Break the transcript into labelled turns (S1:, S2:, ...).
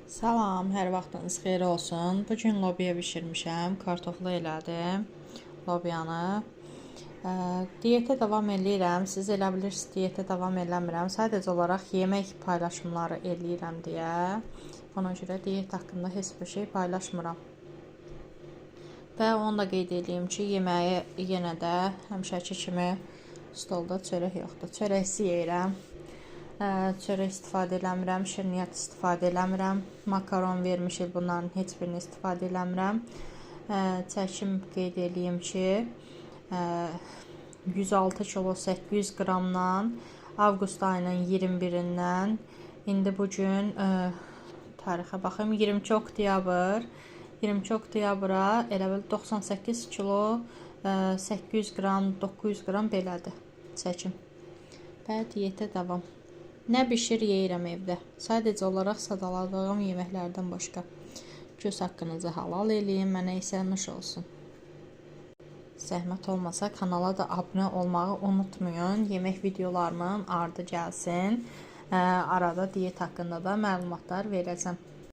S1: Salam, hər vaxtınız xeyir olsun. Bu gün lobiya bişirmişəm, kartoflu elədim lobiyanı. Diyetə davam eləyirəm. Siz elə bilirsiniz, diyetə davam eləmirəm. Sadəcə olaraq yemək paylaşımları eləyirəm deyə. Ona görə diyet haqqında heç bir şey paylaşmıram. Və onu da qeyd edeyim ki, yeməyi yenə də həmişəki kimi stolda çörək yoxdur. Çörəksiz yeyirəm. Çörək istifadə eləmirəm, şirniyyat istifadə eləmirəm, makaron vermişik, bunların heç birini istifadə eləmirəm. Çəkim qeyd edeyim ki, 106 kilo 800 qramdan avqust ayının 21-dən indi bugün tarixə baxım, 22 oktyabr. 22 oktyabra elə bil 98 kilo 800 qram, 900 qram belədir çəkim. Və diyetə davam. Nə bişir yeyirəm evdə. Sadəcə olaraq sadaladığım yeməklərdən başqa. Göz haqqınızı halal eləyin, mənə isə nuş olsun. Zəhmət olmasa kanala da abunə olmağı unutmayın. Yemək videolarımın ardı gəlsin. Arada diyet haqqında da məlumatlar verəcəm.